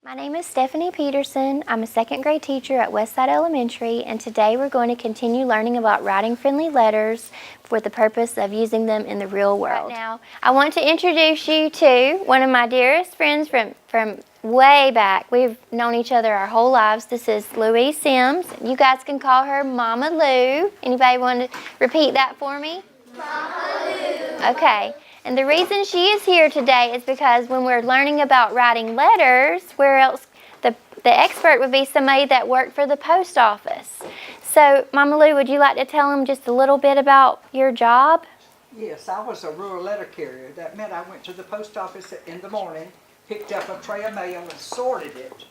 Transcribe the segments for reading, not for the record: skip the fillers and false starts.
My name is Stephanie Peterson. I'm a second grade teacher at Westside Elementary, and today we're going to continue learning about writing friendly letters for the purpose of using them in the real world. Right now, I want to introduce you to one of my dearest friends from way back. We've known each other our whole lives. This is Louise Sims. You guys can call her Mama Lou. Anybody want to repeat that for me? Mama Lou. Okay. And the reason she is here today is because when we're learning about writing letters, where else the expert would be somebody that worked for the post office. So, Mama Lou, would you like to tell them just a little bit about your job? Yes, I was a rural letter carrier. That meant I went to the post office in the morning, picked up a tray of mail and sorted it.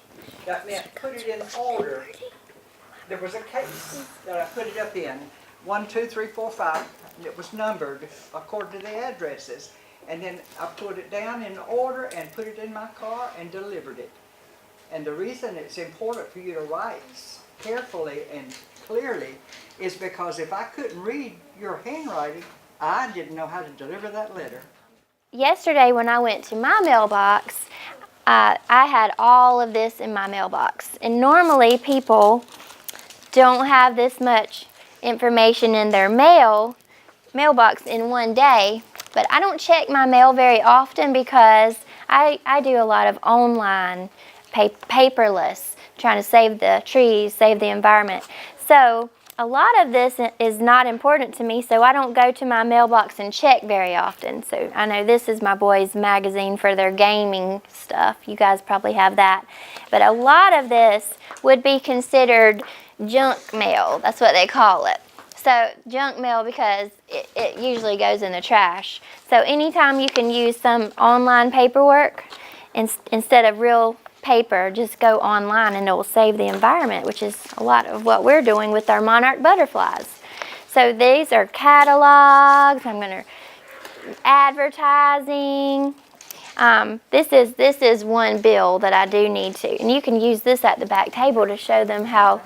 That meant put it in order. There was a case that I put it up in. 1, 2, 3, 4, 5. And it was numbered according to the addresses. And then I put it down in order and put it in my car and delivered it. And the reason it's important for you to write carefully and clearly is because if I couldn't read your handwriting, I didn't know how to deliver that letter. Yesterday when I went to my mailbox, I had all of this in my mailbox. And normally people don't have this much information in their mailbox in one day, but I don't check my mail very often because I do a lot of online, paperless, trying to save the trees, save the environment. So a lot of this is not important to me, so I don't go to my mailbox and check very often. So I know this is my boys' magazine for their gaming stuff. You guys probably have that. But a lot of this would be considered junk mail. That's what they call it. So junk mail because it usually goes in the trash. So anytime you can use some online paperwork instead of real paper, just go online and it will save the environment, which is a lot of what we're doing with our monarch butterflies. So these are catalogs. I'm going to advertising. This is one bill that I do need to, and you can use this at the back table to show them how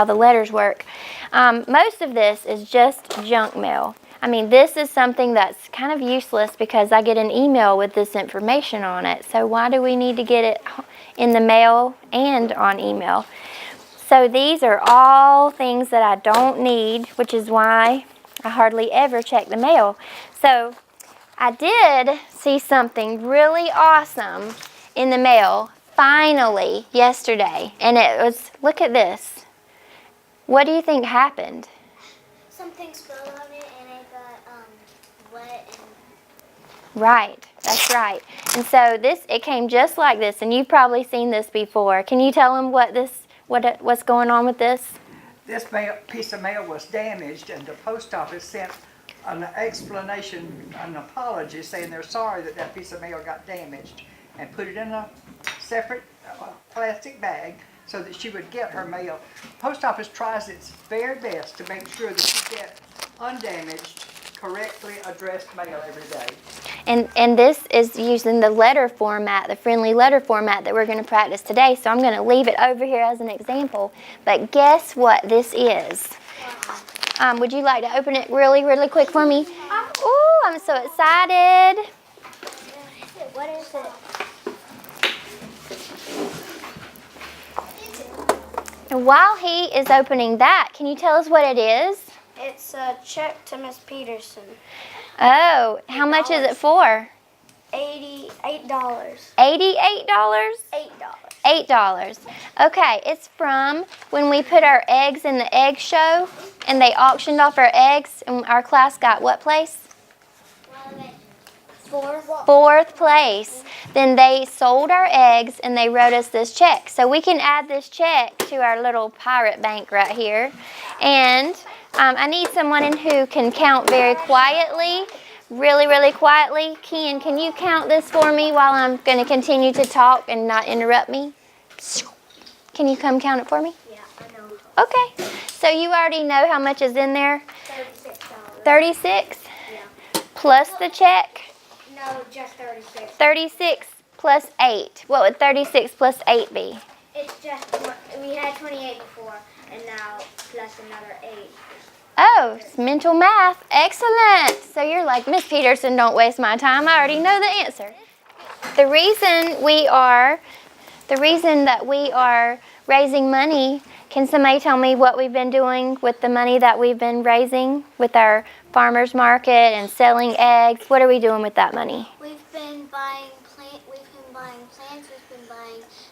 the letters work. Most of this is just junk mail. I mean, this is something that's kind of useless because I get an email with this information on it. So why do we need to get it in the mail and on email? So these are all things that I don't need, which is why I hardly ever check the mail. So I did see something really awesome in the mail finally yesterday, and it was, look at this. What do you think happened? Something spilled on it and it got wet. Right, that's right. And so it came just like this, and you've probably seen this before. Can you tell them what's going on with this? This piece of mail was damaged, and the post office sent an explanation, an apology, saying they're sorry that piece of mail got damaged, and put it in a separate plastic bag so that she would get her mail. Post office tries its very best to make sure that you get undamaged, correctly addressed mail every day. And this is using the letter format, the friendly letter format that we're going to practice today. So I'm going to leave it over here as an example. But guess what this is? Would you like to open it really, really quick for me? Ooh, I'm so excited. What is it? And while he is opening that, can you tell us what it is? It's a check to Miss Peterson. Oh, how much is it for? $88. $88? $8. $8. Okay, it's from when we put our eggs in the egg show and they auctioned off our eggs and our class got what place? Fourth place. Then they sold our eggs and they wrote us this check. So we can add this check to our little pirate bank right here. And I need someone who can count very quietly. Really, really quietly. Ken, can you count this for me while I'm going to continue to talk and not interrupt me? Can you come count it for me? Yeah, I know. Okay. So you already know how much is in there? $36. 36? Yeah. Plus the check? No, just 36. 36 plus 8. What would 36 plus 8 be? It's just, we had 28 before, and now plus another 8. Oh, it's mental math. Excellent. So you're like, Miss Peterson, don't waste my time. I already know the answer. The reason we are The reason that we are raising money, can somebody tell me what we've been doing with the money that we've been raising with our farmers market and selling eggs? What are we doing with that money? We've been buying plants, we've been buying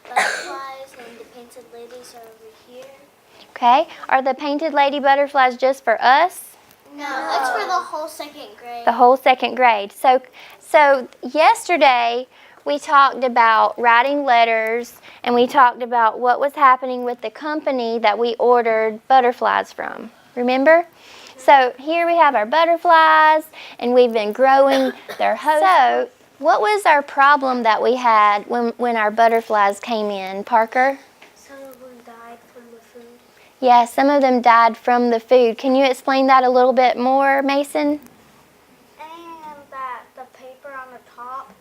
butterflies, and the painted ladies are over here. Okay, are the painted lady butterflies just for us? No, it's for the whole second grade. The whole second grade. So yesterday we talked about writing letters, and we talked about what was happening with the company that we ordered butterflies from. Remember? So here we have our butterflies, and we've been growing their host. So what was our problem that we had when our butterflies came in, Parker? Some of them died from the food. Yeah, some of them died from the food. Can you explain that a little bit more, Mason? And that the paper on the top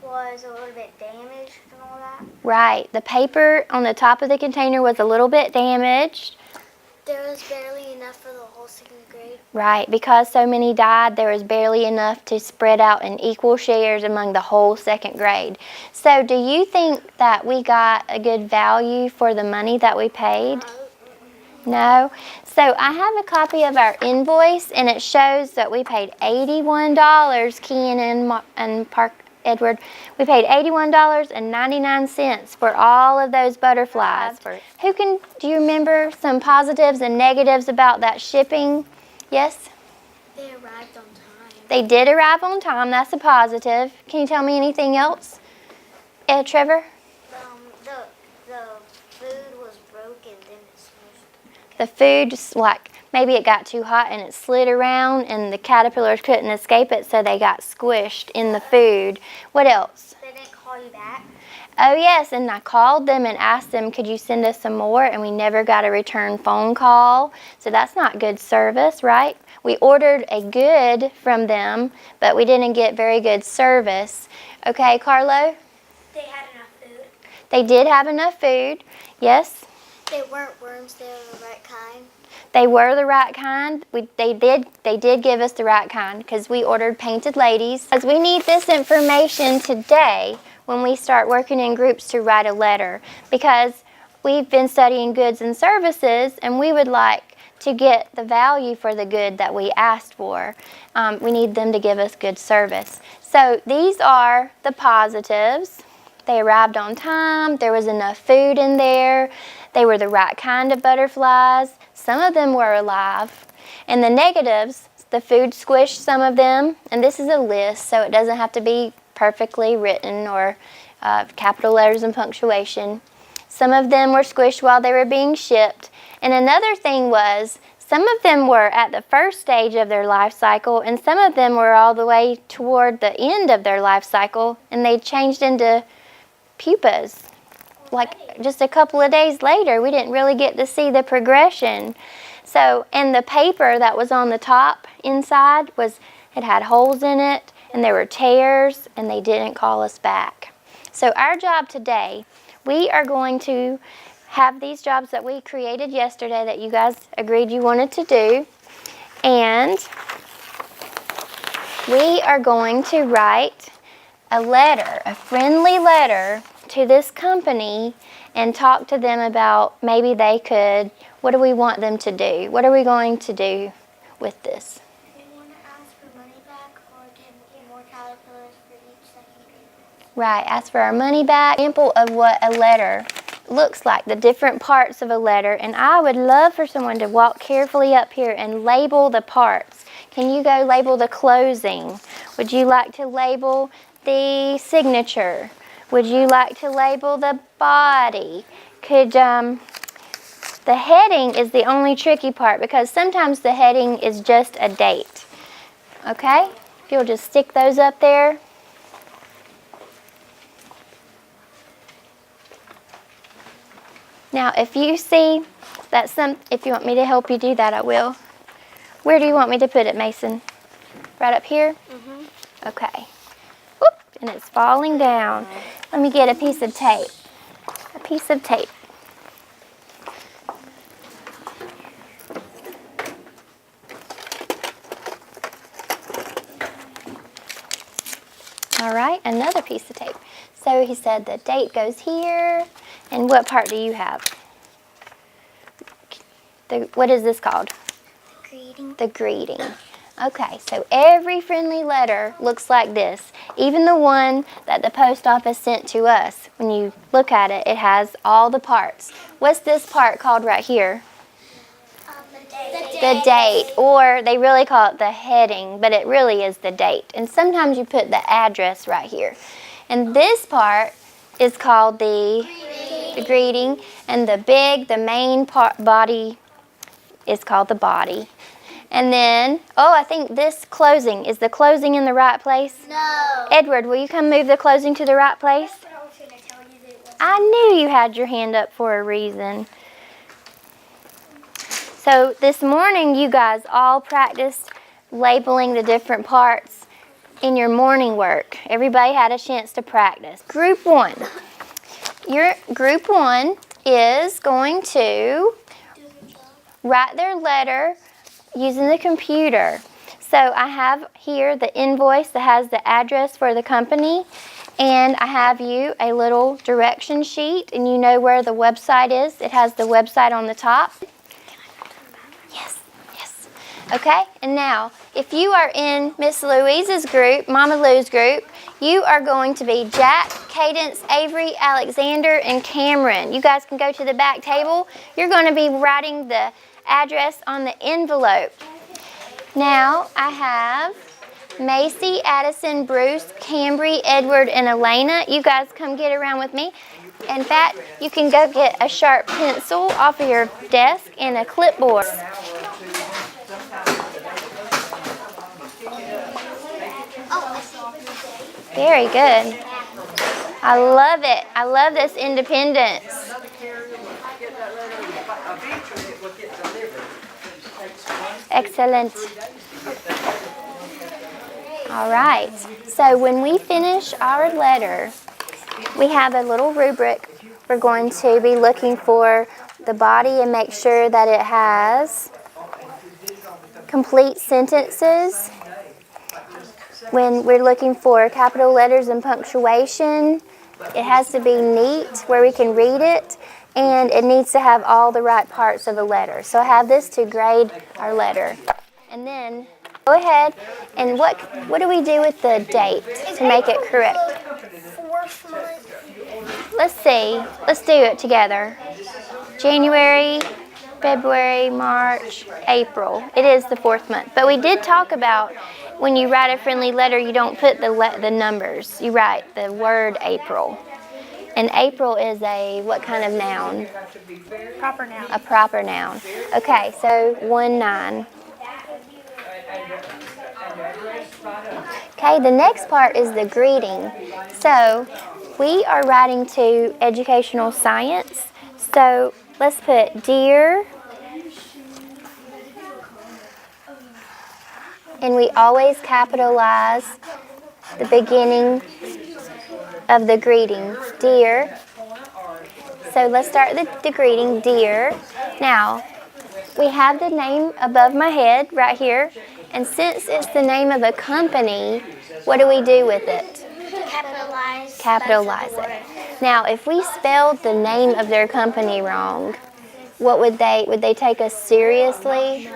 was a little bit damaged and all that. Right. The paper on the top of the container was a little bit damaged. There was barely enough for the whole second grade. Right. Because so many died, there was barely enough to spread out in equal shares among the whole second grade. So do you think that we got a good value for the money that we paid? No? So I have a copy of our invoice, and it shows that we paid $81, Kean and Park Edward. We paid $81.99 for all of those butterflies. Do you remember some positives and negatives about that shipping? Yes? They arrived on time. They did arrive on time. That's a positive. Can you tell me anything else? Trevor? The food was broken, then it smushed. The food, just like maybe it got too hot and it slid around and the caterpillars couldn't escape it, so they got squished in the food. What else? They didn't call you back? Oh yes, and I called them and asked them, could you send us some more? And we never got a return phone call. So that's not good service, right? We ordered a good from them, but we didn't get very good service. Okay, Carlo? They had enough food. They did have enough food, yes. They weren't worms, they were the right kind. They were the right kind. They did give us the right kind because we ordered painted ladies. As we need this information today when we start working in groups to write a letter, because we've been studying goods and services and we would like to get the value for the good that we asked for. We need them to give us good service. So these are the positives. They arrived on time. There was enough food in there. They were the right kind of butterflies. Some of them were alive. And the negatives, the food squished some of them. And this is a list, so it doesn't have to be perfectly written or capital letters and punctuation. Some of them were squished while they were being shipped. And another thing was, some of them were at the first stage of their life cycle, and some of them were all the way toward the end of their life cycle, and they changed into pupas. Like just a couple of days later, we didn't really get to see the progression. So, and the paper that was on the top inside it had holes in it, and there were tears, and they didn't call us back. So our job today, we are going to have these jobs that we created yesterday that you guys agreed you wanted to do, and we are going to write a letter, a friendly letter to this company and talk to them about maybe they could, what do we want them to do? What are we going to do with this? Do you want to ask for money back or get more caterpillars for each second grade? Right, ask for our money back. Example of what a letter looks like, the different parts of a letter, and I would love for someone to walk carefully up here and label the parts. Can you go label the closing? Would you like to label the signature? Would you like to label the body? The heading is the only tricky part because sometimes the heading is just a date. Okay? If you'll just stick those up there. Now, if you see that if you want me to help you do that, I will. Where do you want me to put it, Mason? Right up here? Mm-hmm. Okay. Whoop, and it's falling down. Let me get a piece of tape. A piece of tape. All right, another piece of tape. So he said the date goes here. And what part do you have? What is this called? Greeting. The greeting. Okay, so every friendly letter looks like this. Even the one that the post office sent to us. When you look at it, it has all the parts. What's this part called right here? The date, or they really call it the heading, but it really is the date. And sometimes you put the address right here. And this part is called the greeting, and the main body is called the body. And then, I think this closing, is the closing in the right place? No. Edward, will you come move the closing to the right place? I knew you had your hand up for a reason. So this morning you guys all practiced labeling the different parts in your morning work. Everybody had a chance to practice. Group 1. Your group 1 is going to write their letter using the computer. So I have here the invoice that has the address for the company, and I have you a little direction sheet, and you know where the website is. It has the website on the top. Yes. Okay, and now if you are in Miss Louise's group, Mama Lou's group, you are going to be Jack, Cadence, Avery, Alexander, and Cameron. You guys can go to the back table. You're going to be writing the address on the envelope. Now I have Macy, Addison, Bruce, Cambry, Edward, and Elena. You guys come get around with me. In fact, you can go get a sharp pencil off of your desk and a clipboard. Very good. I love it. I love this independence. Excellent. All right. So when we finish our letter, we have a little rubric. We're going to be looking for the body and make sure that it has complete sentences. When we're looking for capital letters and punctuation, it has to be neat where we can read it, and it needs to have all the right parts of the letter. So I have this to grade our letter. And then go ahead, and what do we do with the date to make it correct? 4th month. Let's see. Let's do it together. January, February, March, April. It is the 4th month. But we did talk about when you write a friendly letter, you don't put the numbers. You write the word April. And April is a what kind of noun? Proper noun. A proper noun. Okay, so 1-9. Okay, the next part is the greeting. So we are writing to educational science. So let's put dear. And we always capitalize the beginning of the greeting, dear. So let's start the greeting, dear. Now, we have the name above my head right here. And since it's the name of a company, what do we do with it? Capitalize it. Now, if we spelled the name of their company wrong, what would they take us seriously?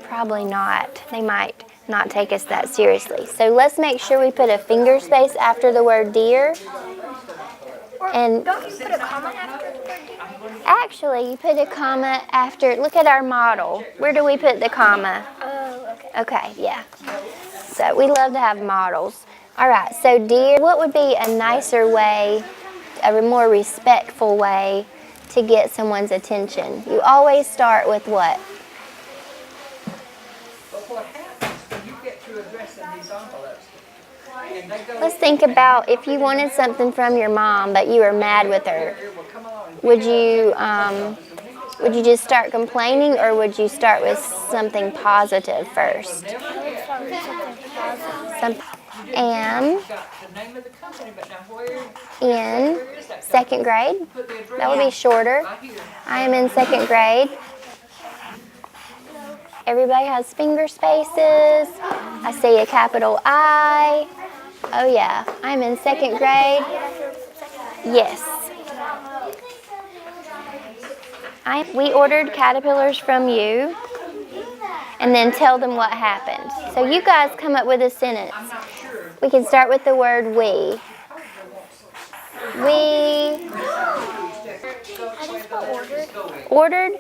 Probably not. They might not take us that seriously. So let's make sure we put a finger space after the word dear. And Don't you put a comma after the word dear? actually, you put a comma after. Look at our model. Where do we put the comma? Oh, okay. Okay, yeah. So we love to have models. All right, so dear, what would be a nicer way, a more respectful way to get someone's attention? You always start with what? But what happens when you get to addressing these envelopes? And they go, Let's think about if you wanted something from your mom, but you were mad with her. well, come on. Would you just start complaining, or would you start with something positive first? Am Got the name of the company, but now where in is that? 2nd grade. Put the address That would be shorter. right here. I am in 2nd grade. Everybody has finger spaces. I see a capital I. Oh yeah, I'm in 2nd grade. Yes. We ordered caterpillars from you and then tell them what happened. So you guys come up with a sentence. We can start with the word we. We How do you spell ordered? ordered?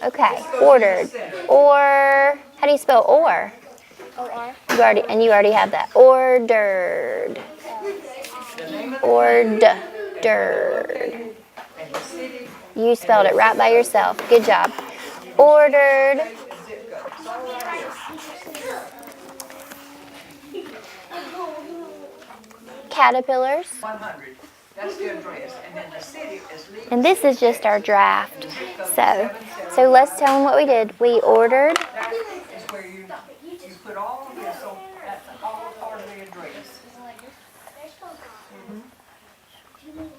Okay, ordered. Or, how do you spell or? O-R. You already have that. Ordered. Ordered. You spelled it right by yourself. Good job. Ordered. Caterpillars. 100. That's the address. And then the city is legal. And this is just our draft. So let's tell them what we did. We ordered. That is where you put all of this, so that's all part of the address.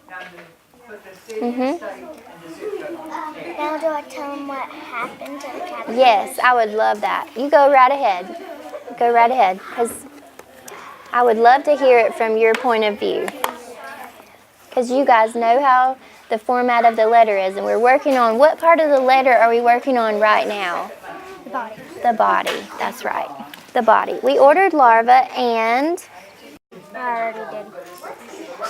Now put the city, state, and the zip code. Now do I tell them what happened to the caterpillars? Yes, I would love that. You go right ahead. Go right ahead. Because I would love to hear it from your point of view. Because you guys know how the format of the letter is. And we're working on, what part of the letter are we working on right now? The body. The body. That's right. The body. We ordered larvae and I already did.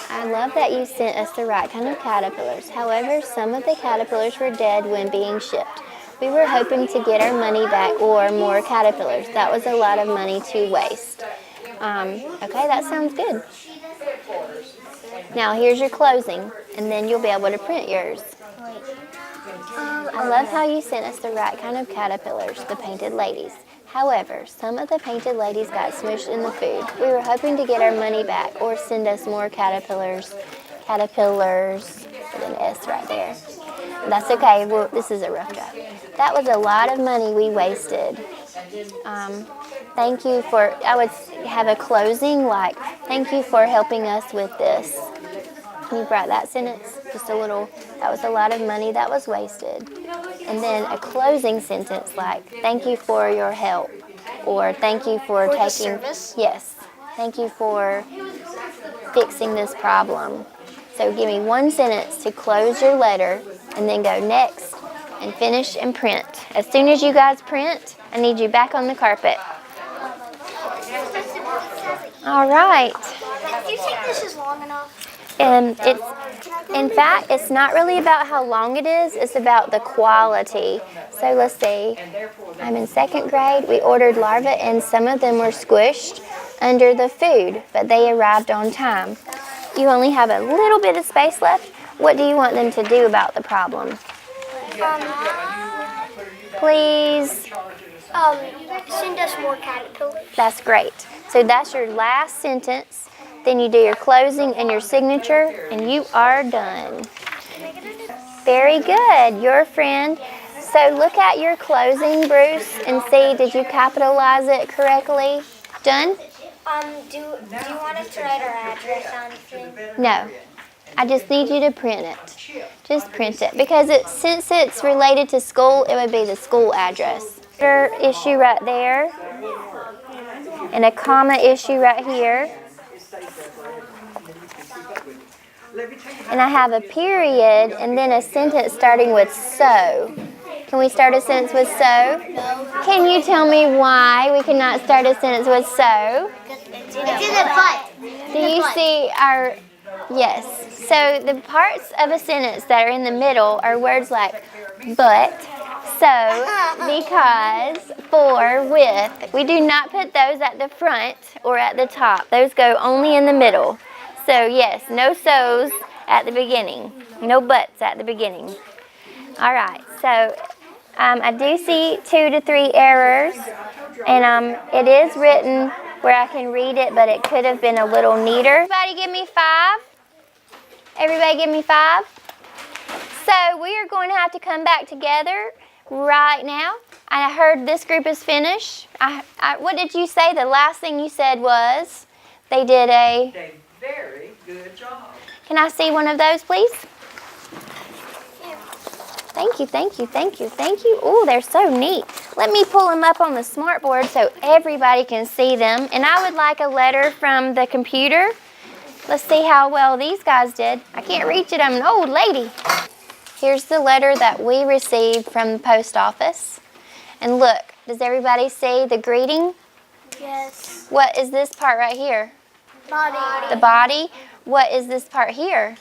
I love that you sent us the right kind of caterpillars. However, some of the caterpillars were dead when being shipped. We were hoping to get our money back or more caterpillars. That was a lot of money to waste. Okay, that sounds good. Now here's your closing, and then you'll be able to print yours. I love how you sent us the right kind of caterpillars, the painted ladies. However, some of the painted ladies got smushed in the food. We were hoping to get our money back or send us more caterpillars, with an S right there. That's okay, well, this is a rough draft. That was a lot of money we wasted. Thank you for, I would have a closing like, thank you for helping us with this. Can you write that sentence? Just a little, that was a lot of money that was wasted. And then a closing sentence like, thank you for your help. Or thank you for taking, service? Yes. Thank you for fixing this problem. So give me one sentence to close your letter and then go next and finish and print. As soon as you guys print, I need you back on the carpet. All right. Do you think this is long enough? In fact, it's not really about how long it is, it's about the quality. So let's see, I'm in 2nd grade. We ordered larvae and some of them were squished under the food, but they arrived on time. You only have a little bit of space left. What do you want them to do about the problem? Please. Send us more caterpillars. That's great. So that's your last sentence. Then you do your closing and your signature, and you are done. Very good. Your friend. So look at your closing, Bruce, and see, did you capitalize it correctly? Done? Do you want us to write our address on anything? No. I just need you to print it. Just print it. Because since it's related to school, it would be the school address. Issue right there. And a comma issue right here. And I have a period and then a sentence starting with so. Can we start a sentence with so? Can you tell me why we cannot start a sentence with so? It's in the butt. Do you see our, yes. So the parts of a sentence that are in the middle are words like but, so, because, for, with. We do not put those at the front or at the top. Those go only in the middle. So yes, no so's at the beginning. No buts at the beginning. All right, so I do see 2 to 3 errors. And it is written where I can read it, but it could have been a little neater. Everybody give me 5. Everybody give me 5. So we are going to have to come back together right now. I heard this group is finished. What did you say? The last thing you said was they did a very good job. Can I see one of those, please? Thank you, thank you, thank you, thank you. Oh, they're so neat. Let me pull them up on the smart board so everybody can see them. And I would like a letter from the computer. Let's see how well these guys did. I can't reach it, I'm an old lady. Here's the letter that we received from the post office. And look, does everybody see the greeting? Yes. What is this part right here? Body. The body. What is this part here?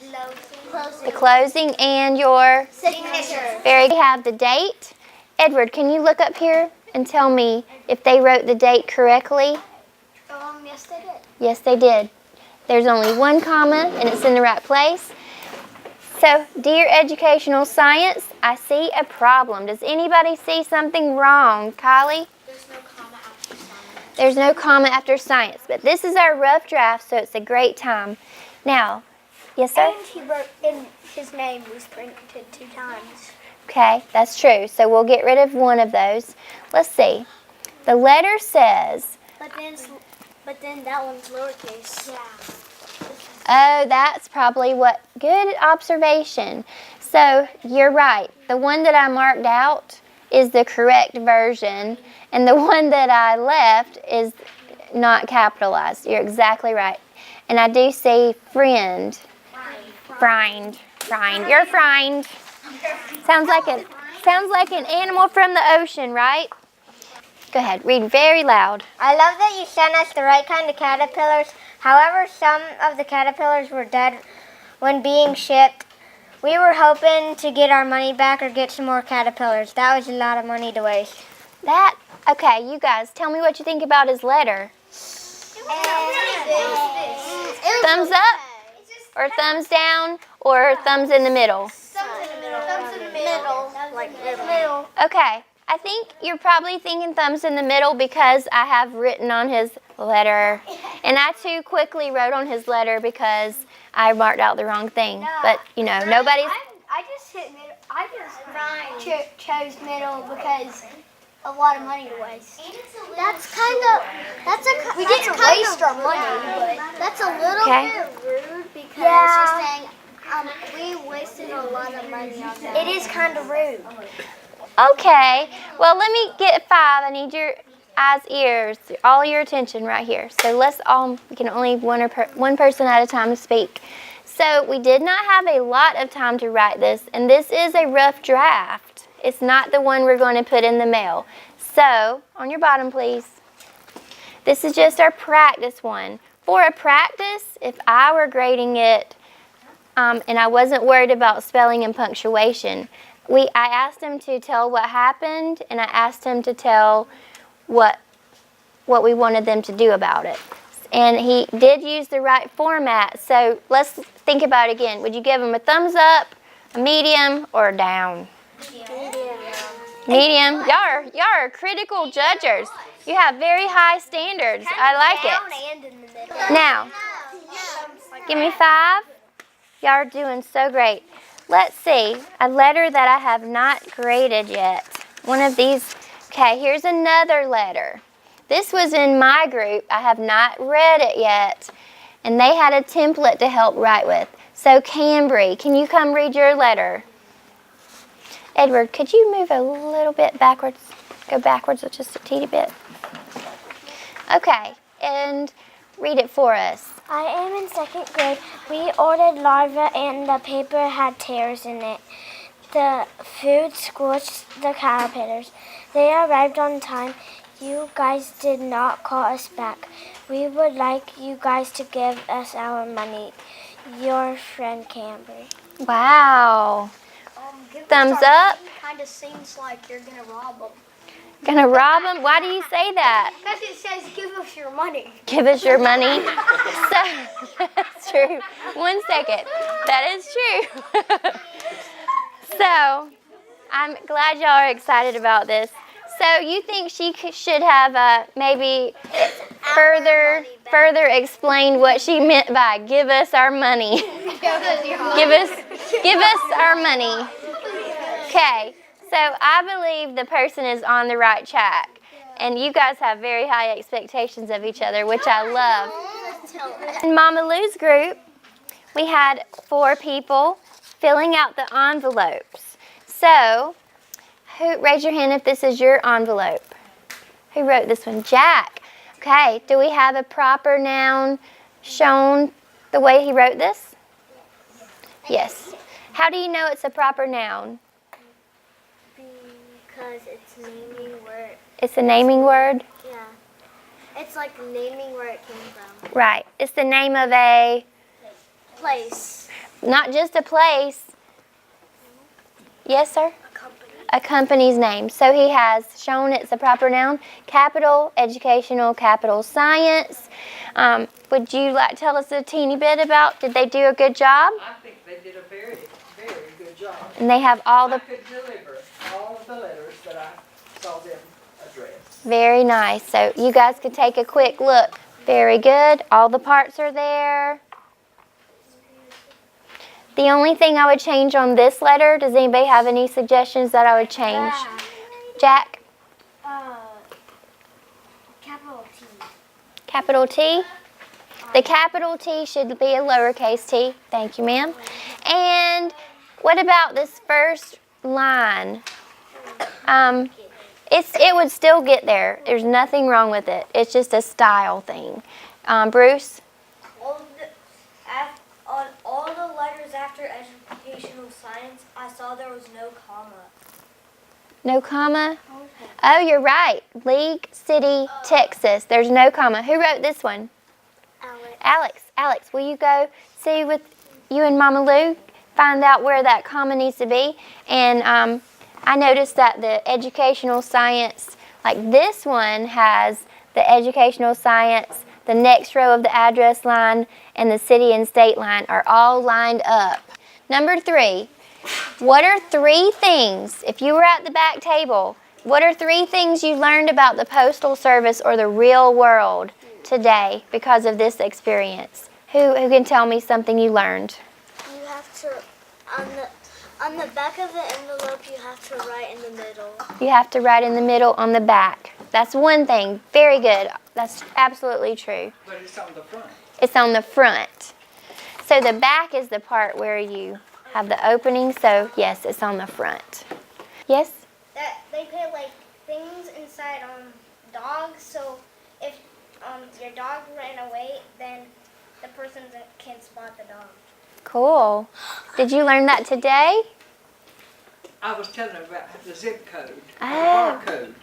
Closing. The closing and your Signature. very. We have the date. Edward, can you look up here and tell me if they wrote the date correctly? Yes, they did. Yes, they did. There's only one comma and it's in the right place. So, dear Educational Science, I see a problem. Does anybody see something wrong? Kylie? There's no comma after science. There's no comma after science, but this is our rough draft, so it's a great time. Now, yes, sir? And he wrote in his name was printed 2 times. Okay, that's true. So we'll get rid of one of those. Let's see. The letter says, But then that one's lowercase. Yeah. oh, that's probably what, good observation. So you're right. The one that I marked out is the correct version, and the one that I left is not capitalized. You're exactly right. And I do see friend. Friend. You're friend. Sounds like an animal from the ocean, right? Go ahead, read very loud. I love that you sent us the right kind of caterpillars. However, some of the caterpillars were dead when being shipped. We were hoping to get our money back or get some more caterpillars. That was a lot of money to waste. Okay, you guys, tell me what you think about his letter. Thumbs up? Or thumbs down? Or thumbs in the middle? Thumbs in the middle. Like middle. Okay, I think you're probably thinking thumbs in the middle because I have written on his letter. And I too quickly wrote on his letter because I marked out the wrong thing. But, you know, nobody's... I just hit middle. I just chose middle because a lot of money to waste. We didn't waste our money, but that's a little bit rude because you're saying we wasted a lot of money on that. It is kind of rude. Okay, well, let me get 5. I need your eyes, ears, all your attention right here. So we can only one person at a time speak. So we did not have a lot of time to write this, and this is a rough draft. It's not the one we're going to put in the mail. So, on your bottom, please. This is just our practice one. For a practice, if I were grading it, and I wasn't worried about spelling and punctuation, I asked him to tell what happened, and I asked him to tell what we wanted them to do about it. And he did use the right format, so let's think about it again. Would you give him a thumbs up, a medium, or a down? Medium. Y'all are critical judges. You have very high standards. I like it. Now, give me 5. Y'all are doing so great. Let's see, a letter that I have not graded yet. One of these. Okay, here's another letter. This was in my group. I have not read it yet. And they had a template to help write with. So, Cambry, can you come read your letter? Edward, could you move a little bit backwards? Go backwards just a teeny bit. Okay, and read it for us. I am in 2nd grade. We ordered larvae and the paper had tears in it. The food scorched the caterpillars. They arrived on time. You guys did not call us back. We would like you guys to give us our money. Your friend Cambry. Wow. Thumbs up. Kind of seems like you're gonna rob them. Gonna rob them? Why do you say that? Because it says, "Give us your money." Give us your money. So, that's true. 1 second. That is true. So, I'm glad y'all are excited about this. So, you think she should have maybe further explained what she meant by give us our money. Give us our money. Okay. So I believe the person is on the right track. And you guys have very high expectations of each other, which I love. In Mama Lou's group, we had 4 people filling out the envelopes. So, raise your hand if this is your envelope. Who wrote this one? Jack. Okay, do we have a proper noun shown the way he wrote this? Yes. How do you know it's a proper noun? Because it's naming where, It's a naming word? yeah. It's like naming where it came from. Right. It's the name of a, Place. not just a place. Yes, sir? A company. A company's name. So he has shown it's a proper noun. Capital, educational, capital science. Would you like to tell us a teeny bit about, did they do a good job? I think they did a very, very good job. And they have all I the, could deliver all of the letters that I saw them address. very nice. So you guys could take a quick look. Very good. All the parts are there. The only thing I would change on this letter, does anybody have any suggestions that I would change? Jack? Capital T. Capital T? The capital T should be a lowercase t. Thank you, ma'am. And what about this first line? It would still get there. There's nothing wrong with it. It's just a style thing. Bruce? On all the letters after educational science, I saw there was no comma. No comma? Oh, you're right. League City, Texas. There's no comma. Who wrote this one? Alex. Alex, will you go see with you and Mama Lou? Find out where that comma needs to be. And I noticed that the educational science, like this one has the educational science, the next row of the address line, and the city and state line are all lined up. Number 3, what are 3 things, if you were at the back table, what are 3 things you learned about the Postal Service or the real world today because of this experience? Who can tell me something you learned? You have to, on the back of the envelope, you have to write in the middle. You have to write in the middle on the back. That's one thing. Very good. That's absolutely true. But it's on the front. It's on the front. So the back is the part where you have the opening. So yes, it's on the front. Yes? That they put like things inside dogs, so if your dog ran away, then the person can spot the dog. Cool. Did you learn that today? I was telling them about the zip code, the Oh. barcode.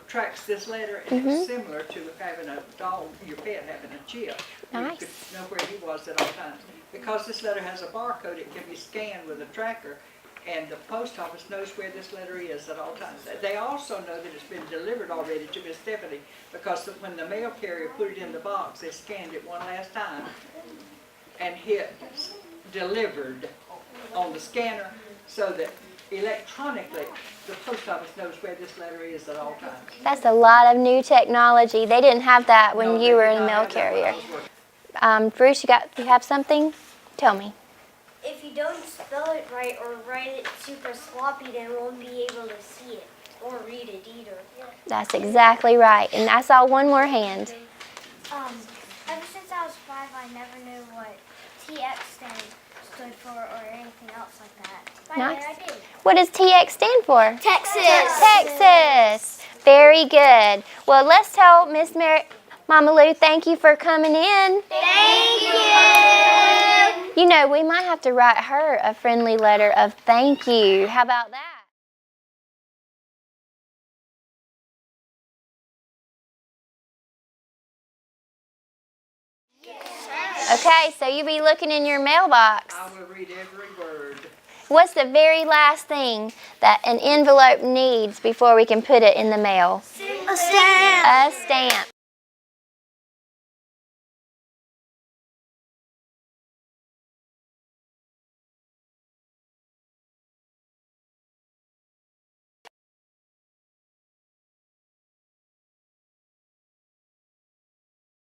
Tracks this letter, and it's similar to having a dog, your pet having a chip. Nice. You could know where he was at all times. Because this letter has a barcode, it can be scanned with a tracker, and the post office knows where this letter is at all times. They also know that it's been delivered already to Miss Stephanie, because when the mail carrier put it in the box, they scanned it one last time and hit delivered on the scanner, so that electronically the post office knows where this letter is at all times. That's a lot of new technology. They didn't have that when No, you they were did in the not mail have that when I carrier. was working. Bruce, you have something? Tell me. If you don't spell it right or write it super sloppy, then we won't be able to see it or read it either. That's exactly right. And I saw one more hand. Ever since I was 5, I never knew what TX stood for or anything else like that. But Nice. I did. What does TX stand for? Texas. Texas. Very good. Well, let's tell Miss Mama Lou, thank you for coming in. Thank you. You know, we might have to write her a friendly letter of thank you. How about that? Okay, so you be looking in your mailbox. I will read every word. What's the very last thing that an envelope needs before we can put it in the mail? A stamp. A stamp.